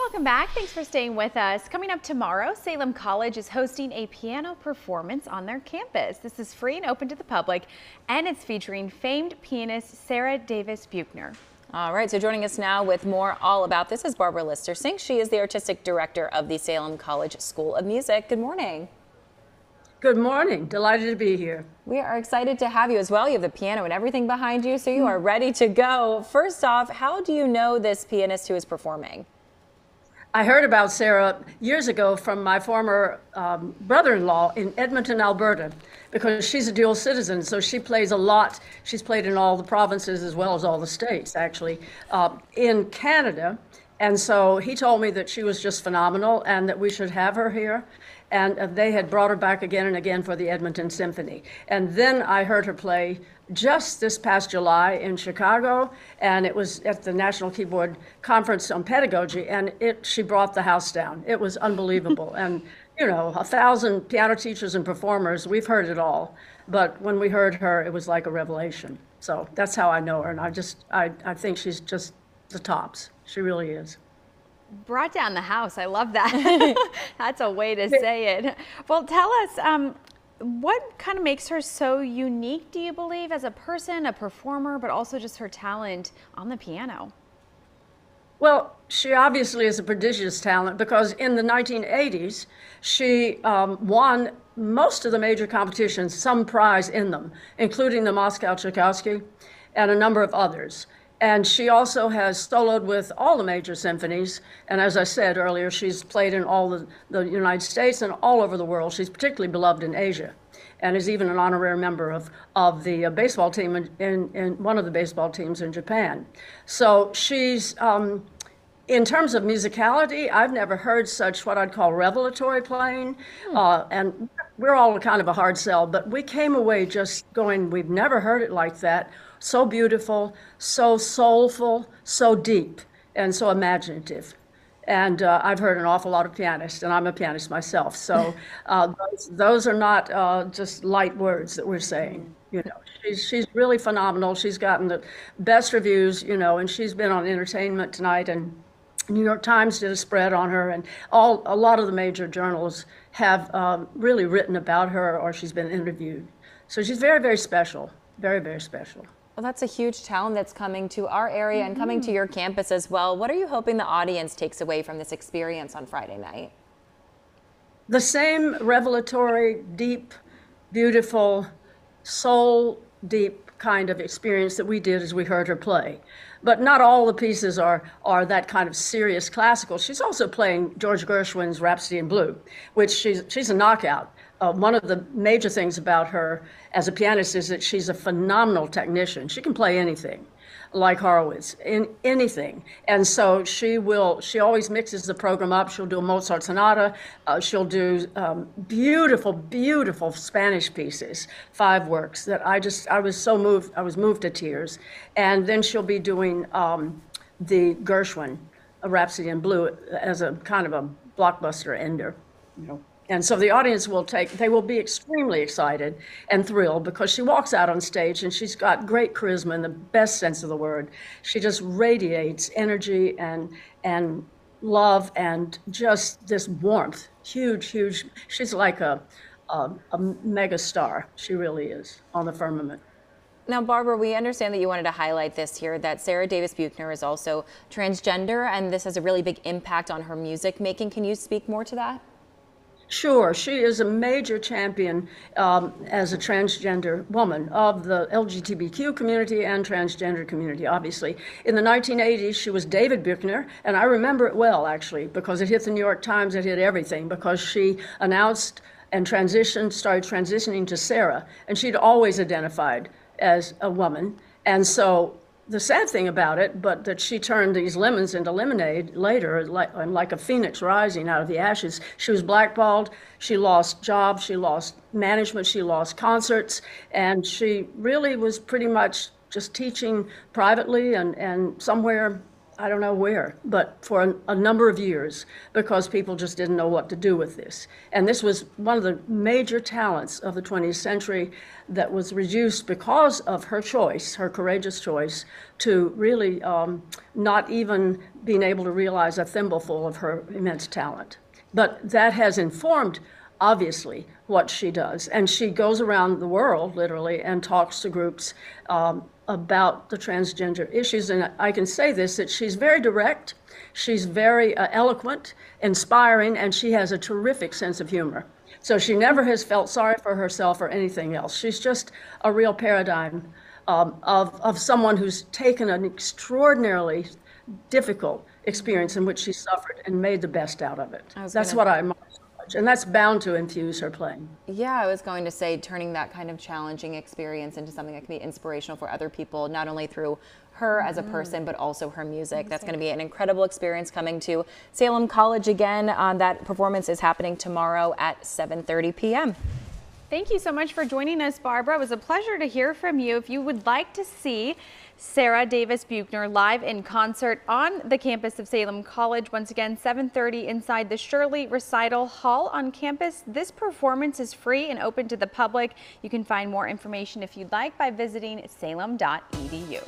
Welcome back. Thanks for staying with us. Coming up tomorrow, Salem College is hosting a piano performance on their campus. This is free and open to the public, and it's featuring famed pianist Sarah Davis Buechner. All right, so joining us now with more all about this is Barbara Lister-Sink. She is the artistic director of the Salem College School of Music. Good morning. Good morning. Delighted to be here. We are excited to have you as well. You have the piano and everything behind you, so you are ready to go. First off, how do you know this pianist who is performing? I heard about Sarah years ago from my former brother-in-law in Edmonton, Alberta, because she's a dual citizen, so she plays a lot. She's played in all the provinces as well as all the states, actually, in Canada. And so he told me that she was just phenomenal and that we should have her here. And they had brought her back again and again for the Edmonton Symphony. And then I heard her play just this past July in Chicago, and it was at the National Keyboard Conference on Pedagogy, and she brought the house down. It was unbelievable. And, you know, 1,000 piano teachers and performers, we've heard it all. But when we heard her, it was like a revelation. So that's how I know her, and I think she's just the tops. She really is. Brought down the house. I love that. That's a way to say it. Well, tell us, what kind of makes her so unique, do you believe, as a person, a performer, but also just her talent on the piano? Well, she obviously is a prodigious talent because in the 1980s, she won most of the major competitions, some prize in them, including the Moscow Tchaikovsky and a number of others. And she also has soloed with all the major symphonies. And as I said earlier, she's played in all the United States and all over the world. She's particularly beloved in Asia and is even an honorary member of the baseball team in one of the baseball teams in Japan. So she's, in terms of musicality, I've never heard such what I'd call revelatory playing. And we're all kind of a hard sell, but we came away just going, we've never heard it like that. So beautiful, so soulful, so deep, and so imaginative. And I've heard an awful lot of pianists, and I'm a pianist myself. So those are not just light words that we're saying. You know, she's really phenomenal. She's gotten the best reviews, you know, and she's been on Entertainment Tonight, and New York Times did a spread on her, and a lot of the major journals have really written about her, or she's been interviewed. So she's very, very special, very, very special. Well, that's a huge talent that's coming to our area and coming to your campus as well. What are you hoping the audience takes away from this experience on Friday night? The same revelatory, deep, beautiful, soul deep kind of experience that we did as we heard her play. But not all the pieces are that kind of serious classical. She's also playing George Gershwin's Rhapsody in Blue, which she's a knockout. One of the major things about her as a pianist is that she's a phenomenal technician. She can play anything, like Horowitz, in anything. And so she always mixes the program up. She'll do a Mozart sonata. She'll do beautiful, beautiful Spanish pieces, 5 works that I was so moved, I was moved to tears. And then she'll be doing the Gershwin, a Rhapsody in Blue, as a kind of a blockbuster ender, you know. And so the audience they will be extremely excited and thrilled because she walks out on stage and she's got great charisma in the best sense of the word. She just radiates energy and love and just this warmth, huge, huge. She's like a mega star. She really is on the firmament. Now, Barbara, we understand that you wanted to highlight this here, that Sarah Davis Buechner is also transgender, and this has a really big impact on her music making. Can you speak more to that? Sure, she is a major champion as a transgender woman of the LGBTQ community and transgender community, obviously. In the 1980s, she was David Buechner, and I remember it well, actually, because it hit the New York Times, it hit everything, because she announced and started transitioning to Sarah, and she'd always identified as a woman. And so the sad thing about it, but that she turned these lemons into lemonade later, like a phoenix rising out of the ashes. She was blackballed, she lost jobs, she lost management, she lost concerts, and she really was pretty much just teaching privately and somewhere I don't know where, but for a number of years, because people just didn't know what to do with this. And this was one of the major talents of the 20th century that was reduced because of her choice, her courageous choice, to really not even being able to realize a thimbleful of her immense talent. But that has informed, obviously, what she does. And she goes around the world, literally, and talks to groups about the transgender issues. And I can say this, that she's very direct, she's very eloquent, inspiring, and she has a terrific sense of humor. So she never has felt sorry for herself or anything else. She's just a real paradigm of someone who's taken an extraordinarily difficult experience in which she suffered and made the best out of it. That's what I admire so much, and that's bound to infuse her playing. Yeah, I was going to say turning that kind of challenging experience into something that can be inspirational for other people, not only through her as a person, but also her music. That's going to be an incredible experience coming to Salem College again. That performance is happening tomorrow at 7:30 p.m. Thank you so much for joining us, Barbara. It was a pleasure to hear from you. If you would like to see Sarah Davis Buechner live in concert on the campus of Salem College, once again, 7:30 inside the Shirley Recital Hall on campus. This performance is free and open to the public. You can find more information if you'd like by visiting salem.edu.